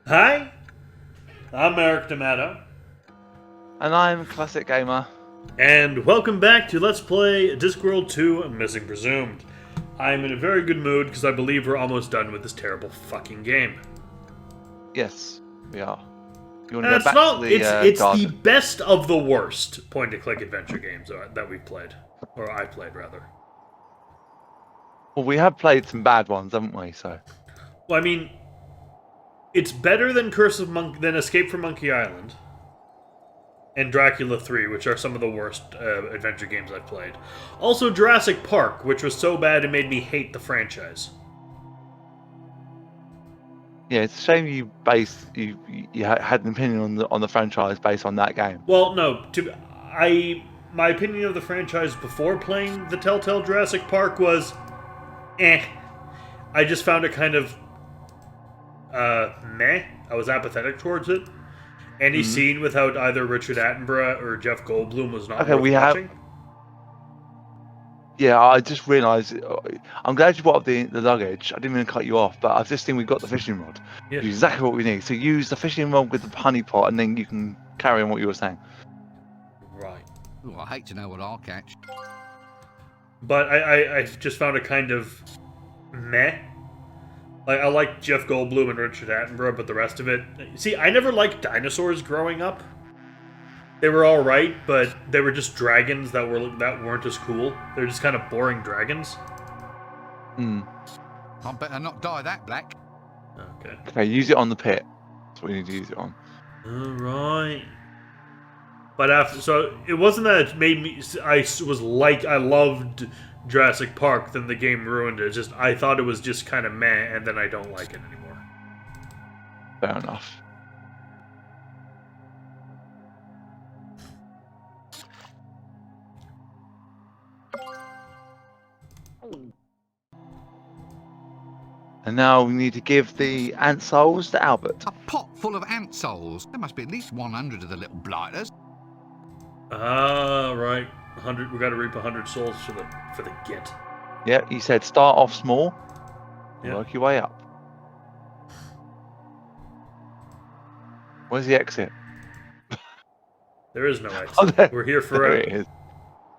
Hi, I'm Eric D'Amato, And I'm Classic Gamer. and welcome back to Let's Play Discworld 2 Missing Presumed. I'm in a very good mood because I believe we're almost done with this terrible fucking game. Yes, we are. You want to And go it's back to not, the it's the garden? best of the worst point-and-click adventure games that we've played. Or I played, rather. Well, we have played some bad ones, haven't we? So Well, I mean, it's better than than Escape from Monkey Island and Dracula 3, which are some of the worst adventure games I've played. Also, Jurassic Park, which was so bad it made me hate the franchise. yeah, it's a shame you had an opinion on the franchise based on that game. Well, no, my opinion of the franchise before playing the Telltale Jurassic Park was, eh. I just found it kind of, meh. I was apathetic towards it. Any Mm. scene without either Richard Attenborough or Jeff Goldblum was not Okay, worth we have. watching. Yeah, I just realised. I'm glad you brought up the luggage. I didn't mean to cut you off, but I've just seen we've got the fishing rod. Yeah. Which is exactly what we need. So use the fishing rod with the honey pot, and then you can carry on what you were saying. Right. Ooh, I hate to know what I'll catch. But I just found it kind of meh. Like, I like Jeff Goldblum and Richard Attenborough, but the rest of it... See, I never liked dinosaurs growing up. They were all right, but they were just dragons that weren't as cool. They're just kind of boring dragons. Hmm. I better not dye that black. Okay. Okay, use it on the pit. That's what you need to use it on. All right. But it wasn't that it made me. I loved Jurassic Park. Then the game ruined it. It's just I thought it was just kind of meh, and then I don't like it anymore. Fair enough. And now we need to give the ant souls to Albert. A pot full of ant souls. There must be at least 100 of the little blighters. Ah, right. 100. We got to reap 100 souls for the git. Yeah, he said start off small, Yeah. work your way up. Where's the exit? There is no exit. Oh, there- We're here There forever. it is.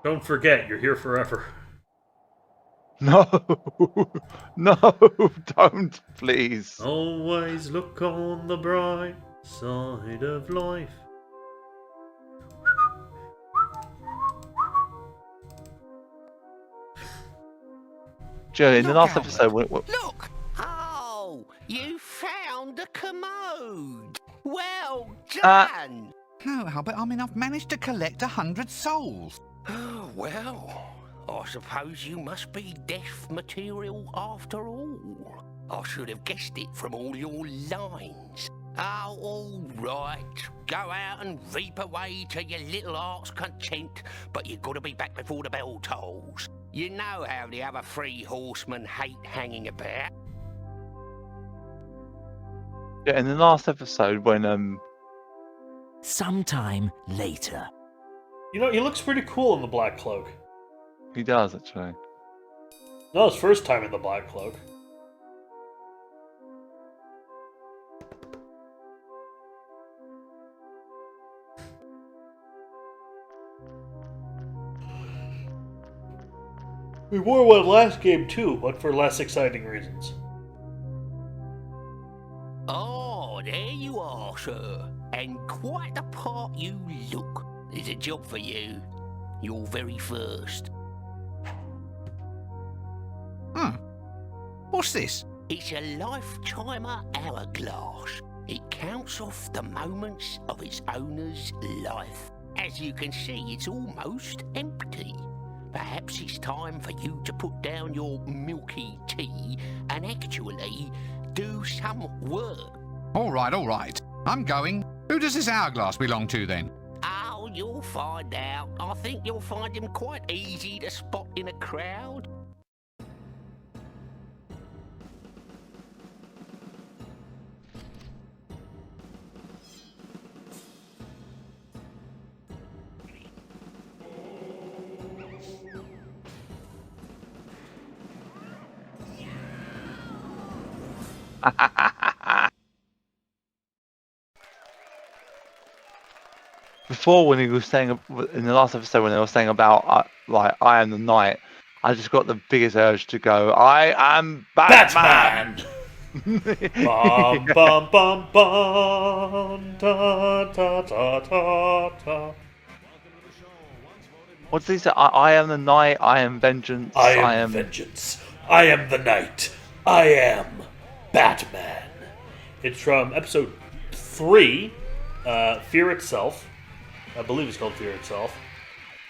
Don't forget, you're here forever. No, no, don't, please. Always look on the bright side of life. Joe, in the Look, last Albert. episode, Look! Oh, you found a commode! Well done! No, Albert, I mean, I've managed to collect 100 souls. Oh, well, I suppose you must be deaf material after all. I should have guessed it from all your lines. Oh, all right. Go out and reap away to your little heart's content, but you've got to be back before the bell tolls. You know how the other three horsemen hate hanging about. yeah, in the last episode when Sometime later. You know, he looks pretty cool in the black cloak. he does actually. No, his first time in the black cloak. We wore one last game too, but for less exciting reasons. Oh, there you are, sir. And quite the part you look. There's a job for you. Your very first. What's this? It's a lifetimer hourglass. It counts off the moments of its owner's life. As you can see, it's almost empty. Perhaps it's time for you to put down your milky tea and actually do some work. All right. I'm going. Who does this hourglass belong to, then? Oh, you'll find out. I think you'll find him quite easy to spot in a crowd. before when he was saying in the last episode when they were saying about like I am the knight, I just got the biggest urge to go. I am Batman. Bum bum bum bum da da da da da. What did he say? I am the knight. I am vengeance. I am vengeance. I am the knight. I am Batman. It's from episode 3, Fear Itself. I believe it's called Fear Itself.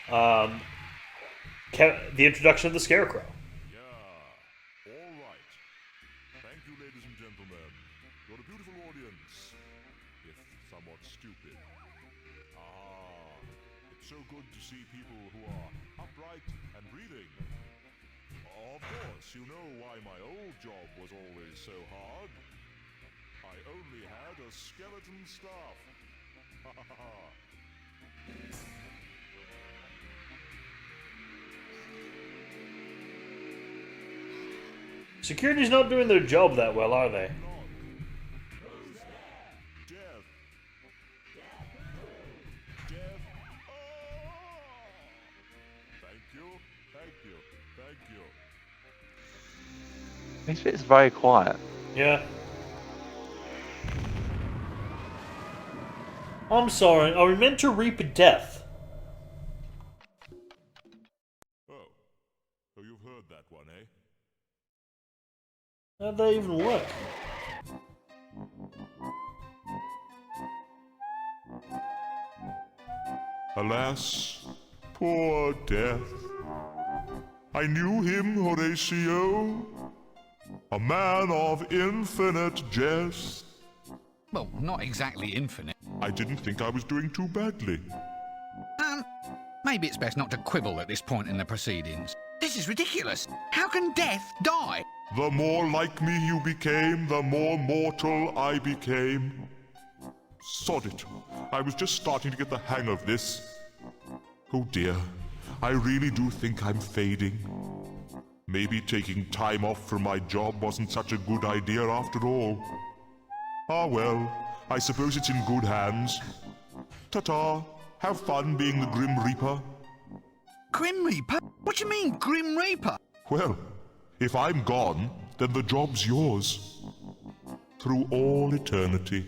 The introduction of the Scarecrow. Yeah, all right. Thank you, ladies and gentlemen. You're a beautiful audience, if somewhat stupid. It's so good to see people who are upright and breathing. Of course, you know why my old job was always so hard. I only had a skeleton staff. Ha ha ha. Security's not doing their job that well, are they? Death. Death. Thank you. Thank you. Thank you. This bit's very quiet. Yeah. I'm sorry, are we meant to reap death? Oh. So you've heard that one, eh? How'd that even work? Alas, poor Death. I knew him, Horatio, a man of infinite jest. Well, not exactly infinite. I didn't think I was doing too badly. Maybe it's best not to quibble at this point in the proceedings. This is ridiculous. How can death die? The more like me you became, the more mortal I became. Sod it. I was just starting to get the hang of this. Oh dear, I really do think I'm fading. Maybe taking time off from my job wasn't such a good idea after all. Ah well, I suppose it's in good hands. Ta-ta, have fun being the Grim Reaper. Grim Reaper? What do you mean, Grim Reaper? Well, if I'm gone, then the job's yours. Through all eternity.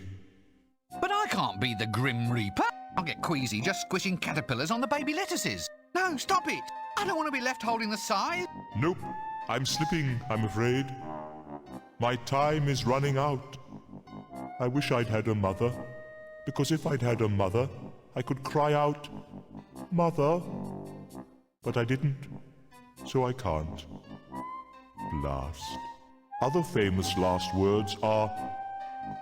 But I can't be the Grim Reaper. I'll get queasy just squishing caterpillars on the baby lettuces. No, stop it. I don't want to be left holding the scythe. Nope, I'm slipping, I'm afraid. My time is running out. I wish I'd had a mother, because if I'd had a mother, I could cry out, Mother. But I didn't, so I can't. Blast. Other famous last words are,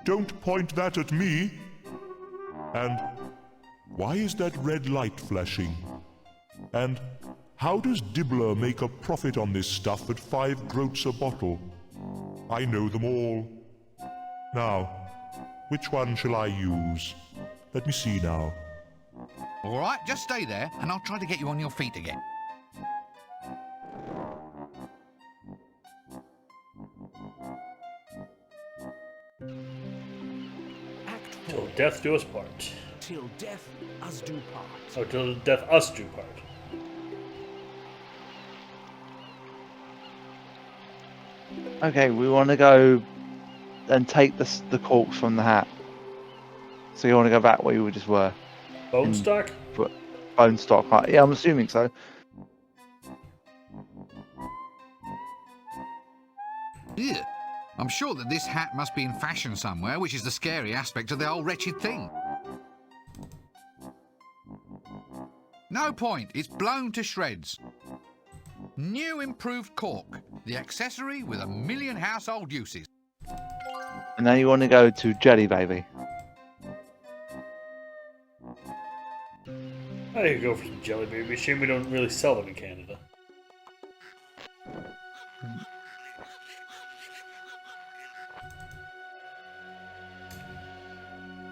Don't point that at me, and Why is that red light flashing? And how does Dibbler make a profit on this stuff at 5 groats a bottle? I know them all. Now, which one shall I use? Let me see now. All right, just stay there, and I'll try to get you on your feet again. Till death do us part. Till death us do part. Oh, till death us do part. Okay, we want to go and take the corpse from the hat. So you want to go back where you just were? Bone stock? Bone stock, right? Yeah, I'm assuming so. Yeah. I'm sure that this hat must be in fashion somewhere, which is the scary aspect of the whole wretched thing. No point. It's blown to shreds. New improved cork. The accessory with 1,000,000 household uses. And now you want to go to Jelly Baby. I could go for some Jelly Baby. Shame we don't really sell them in Canada.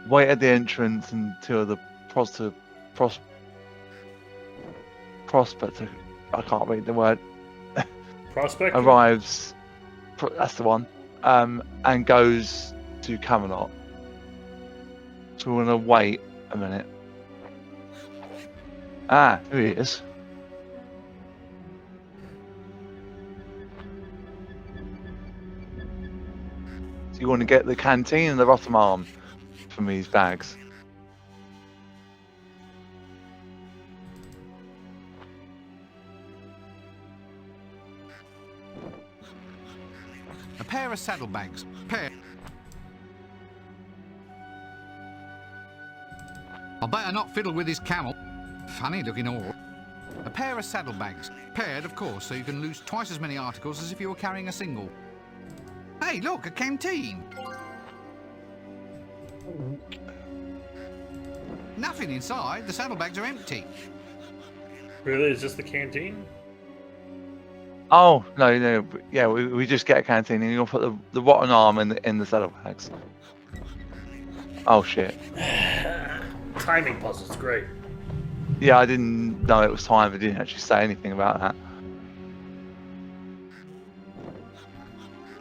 Wait at the entrance until the prospector, I can't read the word, Prospect? arrives, that's the one, and goes to Camelot. So we're going to wait a minute. Ah, here he is. So you want to get the canteen and the bottom arm from these bags? A pair of saddlebags. I better not fiddle with his camel. Funny looking all. A pair of saddlebags. Paired, of course, so you can lose twice as many articles as if you were carrying a single. Hey, look, a canteen. Nothing inside. The saddlebags are empty. Really? Is this the canteen? Oh, no. Yeah, we just get a canteen and you'll put the bottom arm in the saddlebags. Oh, shit. Timing puzzles, great. Yeah, I didn't know it was time. I didn't actually say anything about that.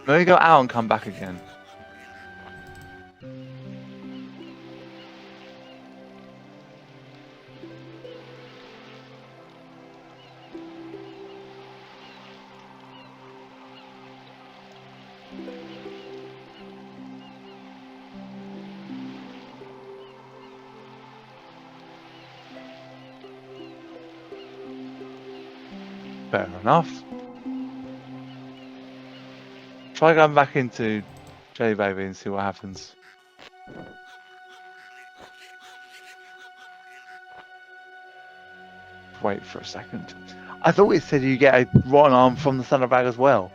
Maybe go out and come back again. Fair enough. Try going back into Jelly Baby and see what happens. Wait for a second. I thought it said you get a rotten arm from the saddlebag as well.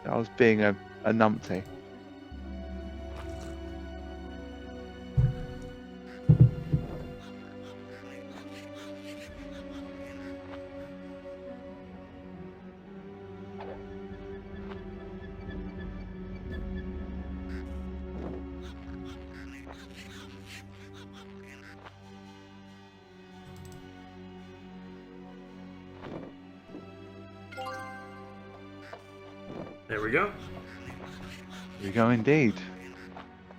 I was being a numpty. There we go. Here we go indeed.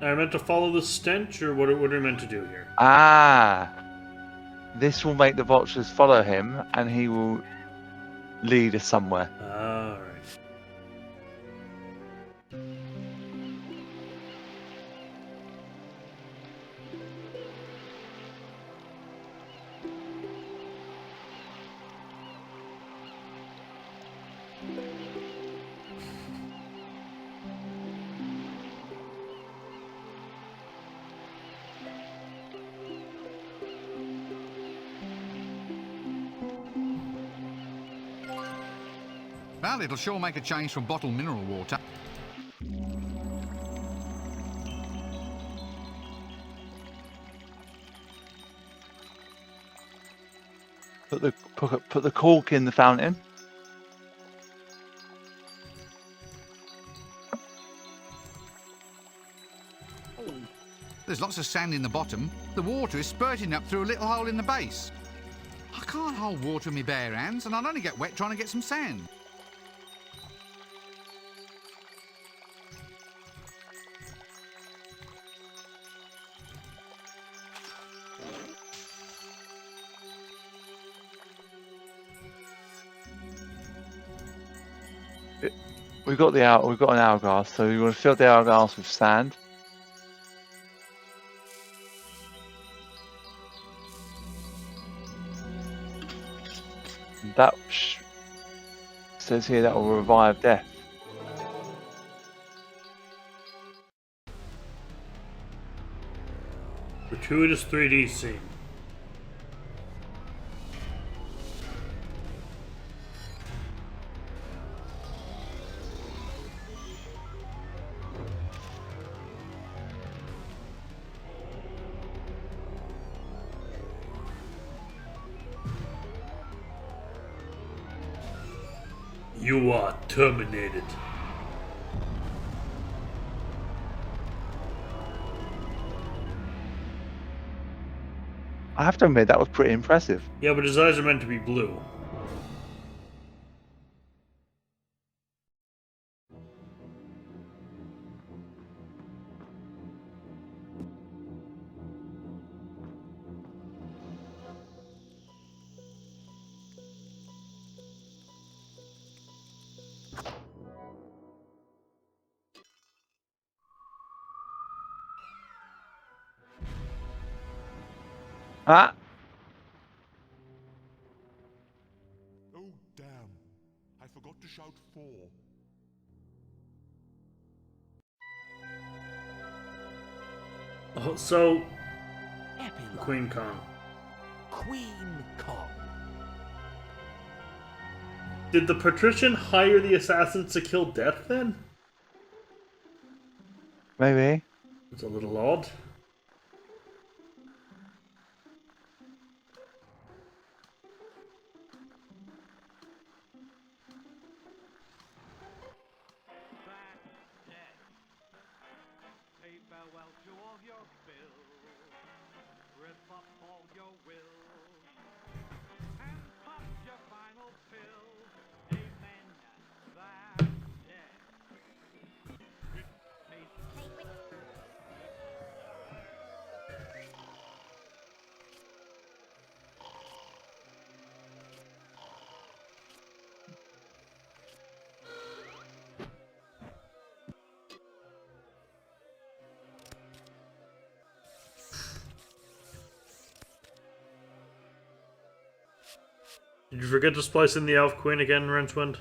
I meant to follow the stench, or what are we meant to do here? Ah! This will make the vultures follow him and he will lead us somewhere. Alright. Well, it'll sure make a change from bottled mineral water. Put the cork in the fountain. There's lots of sand in the bottom. The water is spurting up through a little hole in the base. I can't hold water in my bare hands, and I'll only get wet trying to get some sand. We've got an hourglass, so we want to fill the hourglass with sand. That says here that will revive death. Gratuitous 3D scene. You are terminated. I have to admit that was pretty impressive. Yeah, but his eyes are meant to be blue. Ah, Oh, damn. I forgot to shout 4. Oh, so Epilogue. Queen Kong. Queen Kong. Did the patrician hire the assassins to kill Death then? maybe. It's a little odd. Did you forget to splice in the Elf Queen again, Rincewind?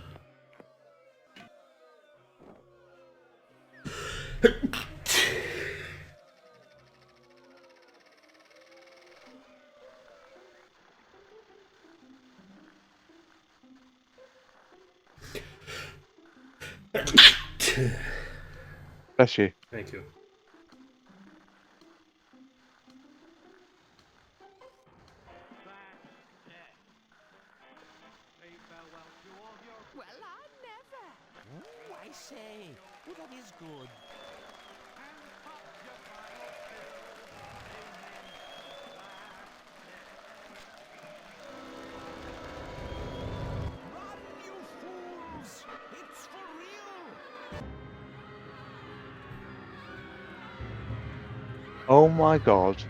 Bless you. Thank you. Well, I never. Ooh, I say. Oh, that is good. Run, you fools! It's for real! Oh my god.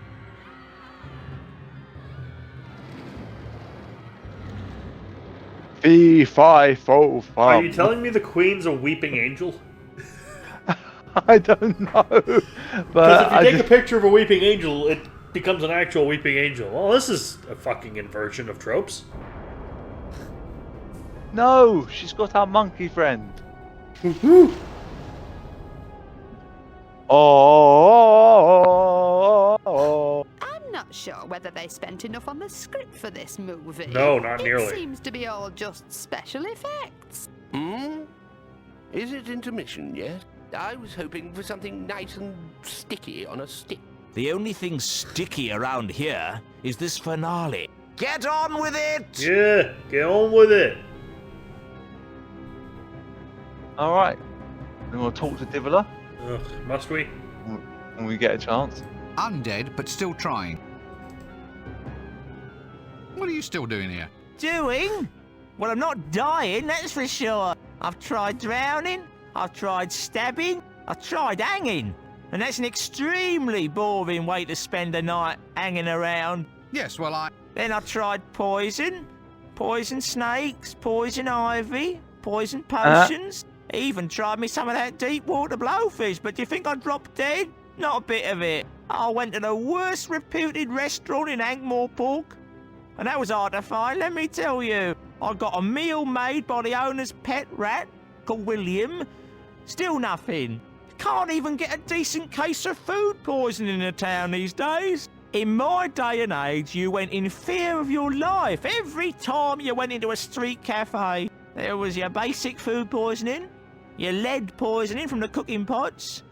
Fee, fi, fo, fum. Are you telling me the Queen's a weeping angel? I don't know. Because But if you take a picture of a weeping angel, it becomes an actual weeping angel. Well, this is a fucking inversion of tropes. No, she's got our monkey friend. Oh. I'm not sure whether they spent enough on the script for this movie. No, not nearly. It seems to be all just special effects. Hmm? Is it intermission yet? I was hoping for something nice and sticky on a stick. The only thing sticky around here is this finale. Get on with it! Yeah, get on with it. All right. We want to talk to Divola Ugh, must we? when we get a chance. Undead, but still trying. What are you still doing here? Doing? Well, I'm not dying, that's for sure. I've tried drowning, I've tried stabbing, I've tried hanging. And that's an extremely boring way to spend a night hanging around. Yes, well, Then I tried poison, poison snakes, poison ivy, poison potions. Even tried me some of that deep water blowfish, but do you think I dropped dead? Not a bit of it. I went to the worst reputed restaurant in Ankh-Morpork, and that was hard to find, let me tell you. I got a meal made by the owner's pet rat, called William. Still nothing. Can't even get a decent case of food poisoning in a town these days. In my day and age, you went in fear of your life every time you went into a street cafe. There was your basic food poisoning, your lead poisoning from the cooking pots,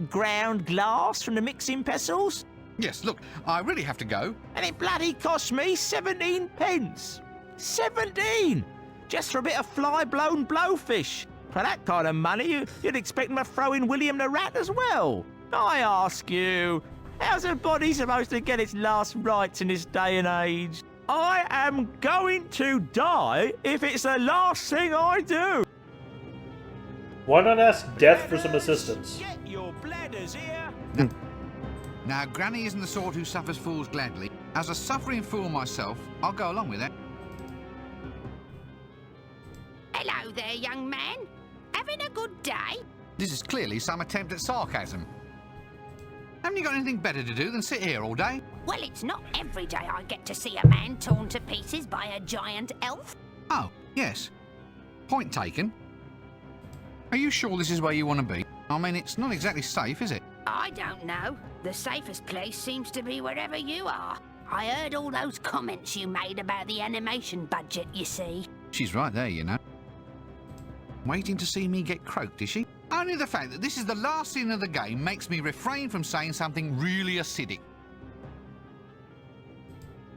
ground glass from the mixing pestles, yes, look, I really have to go. and it bloody cost me 17 pence. 17! Just for a bit of fly-blown blowfish. For that kind of money, you'd expect them to throw in William the Rat as well. I ask you, how's a body supposed to get its last rites in this day and age? I am going to die if it's the last thing I do. Why not ask Death for some assistance? Get your bladders here. Now, Granny isn't the sort who suffers fools gladly. As a suffering fool myself, I'll go along with it. Hello there, young man. Having a good day? This is clearly some attempt at sarcasm. Haven't you got anything better to do than sit here all day? Well, it's not every day I get to see a man torn to pieces by a giant elf. Oh, yes. Point taken. Are you sure this is where you want to be? I mean, it's not exactly safe, is it? I don't know. The safest place seems to be wherever you are. I heard all those comments you made about the animation budget, you see. She's right there, you know. Waiting to see me get croaked, is she? Only the fact that this is the last scene of the game makes me refrain from saying something really acidic.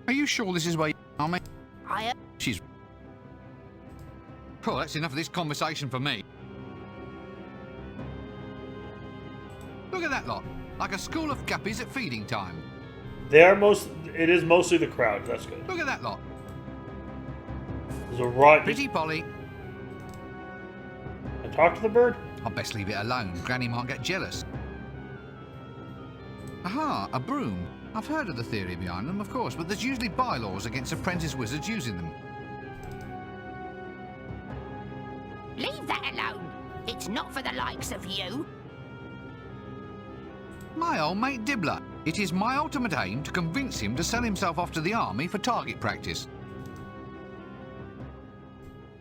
Are you sure this is where you... I mean... She's... Oh, that's enough of this conversation for me. Look at that lot. Like a school of guppies at feeding time. It is mostly the crowd. That's good. Look at that lot. There's a right. Pretty Polly. I talk to the bird. I'd best leave it alone. Granny might get jealous. Aha, a broom. I've heard of the theory behind them, of course, but there's usually bylaws against apprentice wizards using them. Leave that alone. It's not for the likes of you. My old mate Dibbler. It is my ultimate aim to convince him to sell himself off to the army for target practice.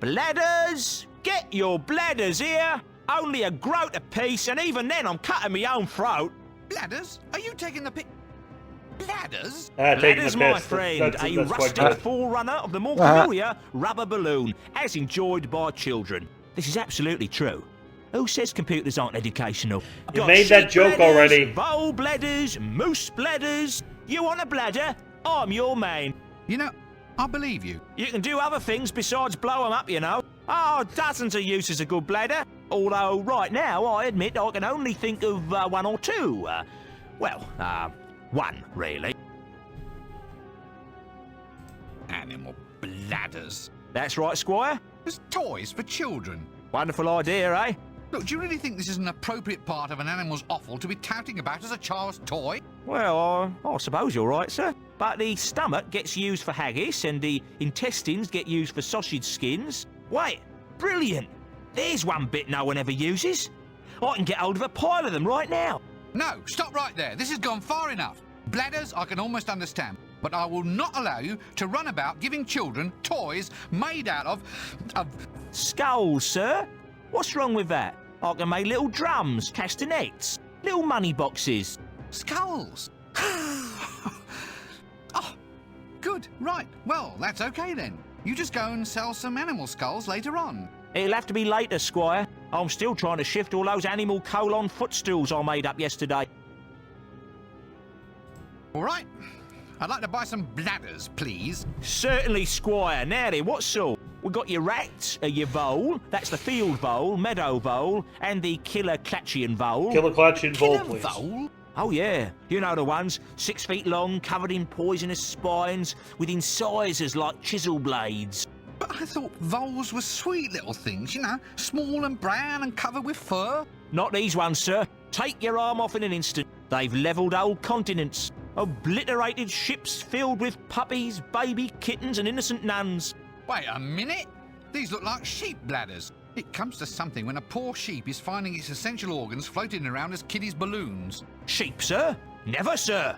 Bladders! Get your bladders here! Only a groat apiece, and even then I'm cutting my own throat. Bladders? Are you taking the pic? Bladders? Bladders, my friend, a rustic forerunner of the more familiar rubber balloon, as enjoyed by children. This is absolutely true. Who says computers aren't educational? You made that joke bladders, already. Vole bladders, moose bladders. You want a bladder? I'm your man. You know, I believe you. You can do other things besides blow 'em up, you know. Oh, dozens of uses a good bladder. Although, right now, I admit I can only think of one or two. One, really. Animal bladders. That's right, Squire. There's toys for children. Wonderful idea, eh? Look, do you really think this is an appropriate part of an animal's offal to be touting about as a child's toy? Well, I suppose you're right, sir. But the stomach gets used for haggis, and the intestines get used for sausage skins. Wait, brilliant! There's one bit no one ever uses. I can get hold of a pile of them right now. No, stop right there. This has gone far enough. Bladders I can almost understand, but I will not allow you to run about giving children toys made out of... Skulls, sir? What's wrong with that? I can make little drums, castanets, little money boxes. Skulls? Oh, good, right. Well, that's okay then. You just go and sell some animal skulls later on. It'll have to be later, Squire. I'm still trying to shift all those animal colon footstools I made up yesterday. All right. I'd like to buy some bladders, please. Certainly, Squire. Now then, what sort? We've got your rat, your vole, that's the field vole, meadow vole, and the killer Clatchian vole. Killer Clatchian vole, please. Vole? Oh yeah, you know the ones, 6 feet long, covered in poisonous spines, with incisors like chisel blades. But I thought voles were sweet little things, you know, small and brown and covered with fur. Not these ones, sir. Take your arm off in an instant. They've levelled old continents, obliterated ships filled with puppies, baby kittens and innocent nuns. Wait a minute. These look like sheep bladders. It comes to something when a poor sheep is finding its essential organs floating around as kiddies' balloons. Sheep, sir? Never, sir.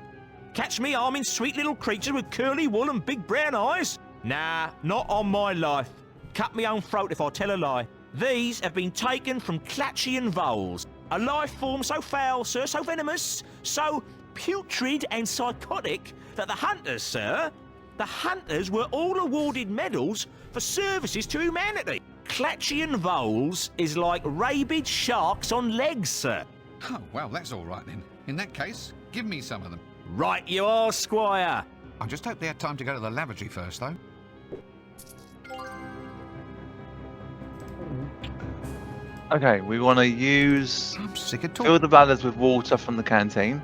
Catch me arming sweet little creatures with curly wool and big brown eyes? Nah, not on my life. Cut me own throat if I tell a lie. These have been taken from Clatchian voles. A life form so foul, sir, so venomous, so putrid and psychotic that the hunters, sir, the hunters were all awarded medals for services to humanity. Clatchian voles is like rabid sharks on legs, sir. Oh, well, that's all right then. In that case, give me some of them. Right you are, Squire. I just hope they had time to go to the lavatory first, though. Okay, we want to use... I'm sick of fill talking. the bladders with water from the canteen.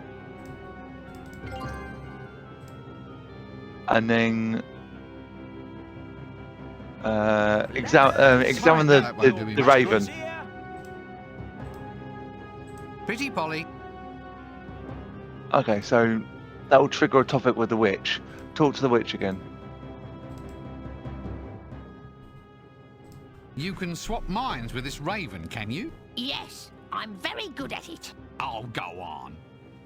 And then... examine the raven. Pretty Polly. Okay, so that will trigger a topic with the witch. Talk to the witch again. You can swap minds with this raven, can you? Yes, I'm very good at it. Oh, go on.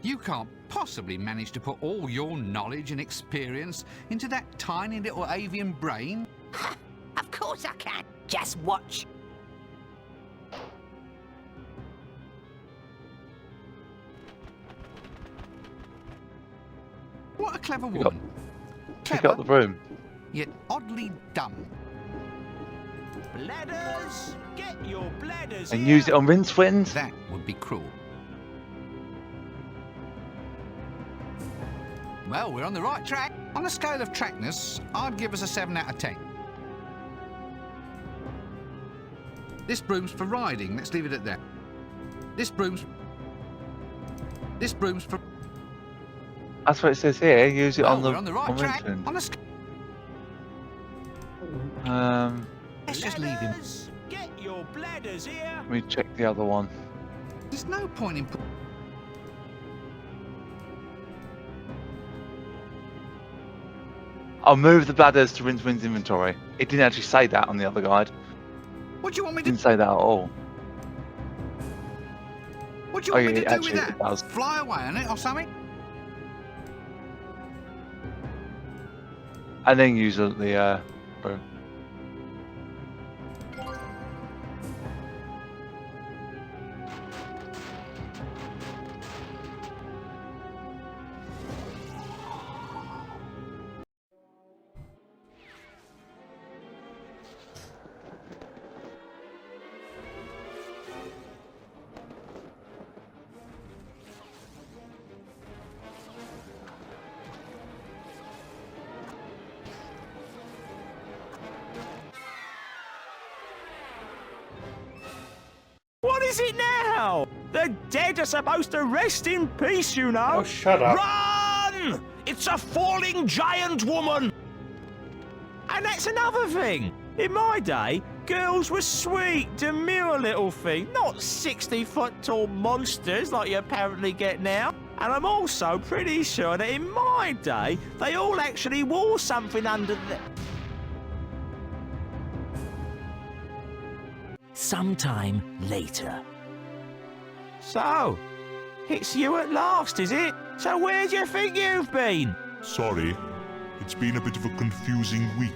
You can't possibly manage to put all your knowledge and experience into that tiny little avian brain. Of course I can. Just watch. What a clever Pick woman. Pick up the broom. Yet oddly dumb. Bladders! Get your bladders And here. use it on Rincewind. That would be cruel. Well, we're on the right track. On a scale of trackness, I'd give us a 7 out of 10. This broom's for riding. Let's leave it at that. This broom's for... That's what it says here. Use it Well, on the we're on the right track. Rincewind. On a Let's just leave him. Bladders! Get your bladders here. Let me check the other one. There's no point in... I'll move the bladders to Rincewind's inventory. It didn't actually say that on the other guide. What do you want me It to... didn't say that at all. What do you want me to do actually, with it that? does. Fly away on it or something? And then use the broom. What is it now? The dead are supposed to rest in peace, you know. Oh, shut up. Run! It's a falling giant woman. And that's another thing. In my day, girls were sweet, demure little things, not 60-foot-tall monsters like you apparently get now. And I'm also pretty sure that in my day, they all actually wore something under the... Sometime later. So, it's you at last, is it? So where do you think you've been? Sorry, it's been a bit of a confusing week.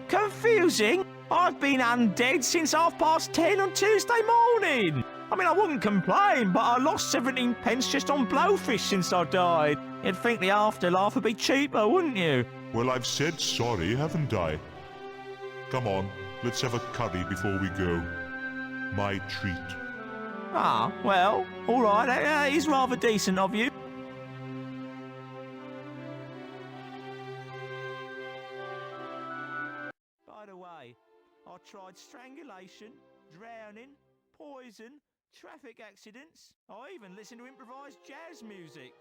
Confusing? I've been undead since 10:30 on Tuesday morning. I mean, I wouldn't complain, but I lost 17 pence just on blowfish since I died. You'd think the afterlife would be cheaper, wouldn't you? Well, I've said sorry, haven't I? Come on, let's have a curry before we go. My treat. Ah, well, all right, that is rather decent of you. By the way, I tried strangulation, drowning, poison, traffic accidents. I even listened to improvised jazz music.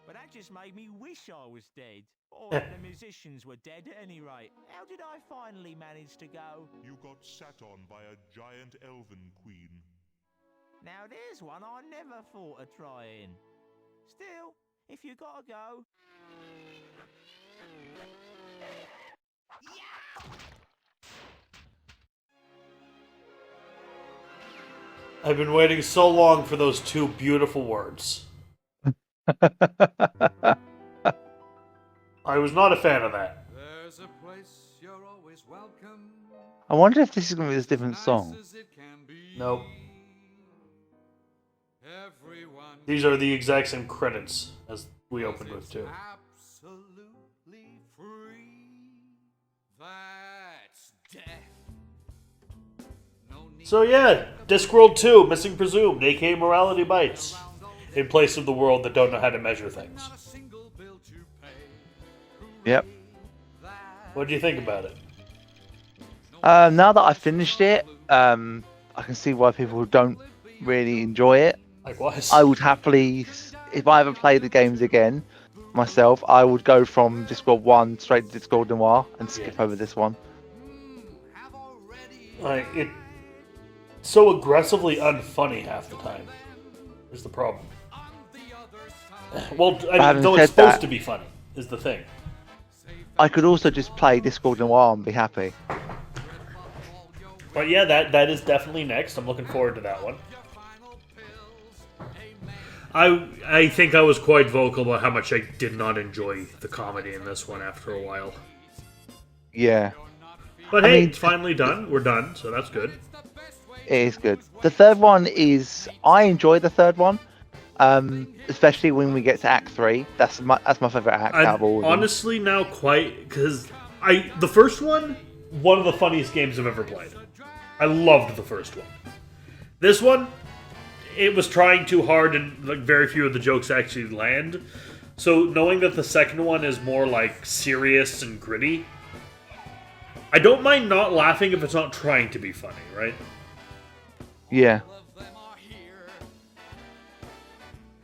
But that just made me wish I was dead. Or that the musicians were dead at any rate. How did I finally manage to go? You got sat on by a giant elven queen. Now there's one I never thought of trying. Still, if you gotta go... I've been waiting so long for those two beautiful words. I was not a fan of that. There's a place you're always welcome. I wonder if this is going to be a different song. Nice as it can be. Nope. Everyone These are the exact same credits as we opened with, too. absolutely free. That's death. No need So yeah, Discworld 2, Missing Presumed, aka Morality Bites, in place of the world that don't know how to measure things. not a single bill to pay. Yep. What do you think about it? Now that I've finished it, I can see why people don't really enjoy it. Likewise. I would happily, if I ever play the games again myself, I would go from Discworld 1 straight to Discworld Noir and skip over this one. Like, it's so aggressively unfunny half the time, is the problem. Well, I mean, Having though it's said supposed that- to be funny, is the thing. I could also just play Discworld Noir and be happy. But yeah, that is definitely next. I'm looking forward to that one. I think I was quite vocal about how much I did not enjoy the comedy in this one after a while. Yeah, But I hey, mean, it's finally done. We're done, so that's good. it is good. The third one is I enjoy the third one, especially when we get to Act 3. That's my favorite act out of all I'm of them. honestly now quite because the first one of the funniest games I've ever played. I loved the first one. This one, it was trying too hard and like very few of the jokes actually land. So knowing that the second one is more like serious and gritty, I don't mind not laughing if it's not trying to be funny, right? Yeah.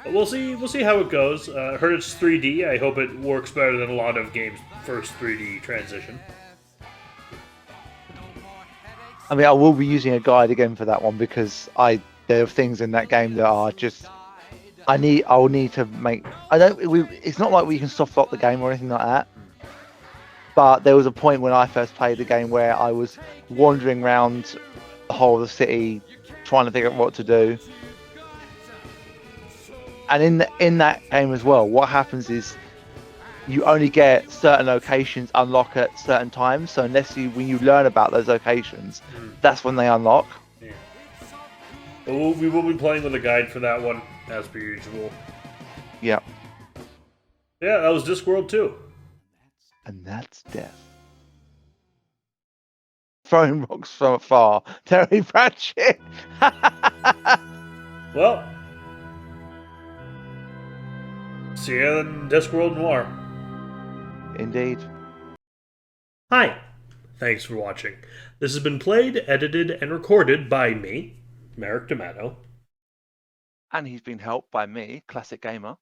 But we'll see how it goes. I heard it's 3D. I hope it works better than a lot of games' first 3D transition. I mean, I will be using a guide again for that one because there are things in that game that are just I'll need to make. It's not like we can soft lock the game or anything like that. But there was a point when I first played the game where I was wandering around the whole of the city trying to figure out what to do. And in that game as well, what happens is you only get certain locations unlock at certain times. So when you learn about those locations, that's when they unlock. Yeah. But we will be playing with a guide for that one, as per usual. Yeah. Yeah, that was Discworld 2. And that's death. Throwing rocks from afar. Terry Pratchett. Well, see you in Discworld Noir. Indeed. Hi, thanks for watching. This has been played, edited, and recorded by me, Merrick D'Amato. And he's been helped by me, Classic Gamer.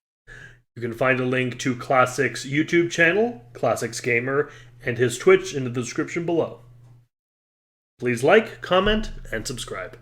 You can find a link to Classic's YouTube channel, Classics Gamer, and his Twitch in the description below. Please like, comment, and subscribe.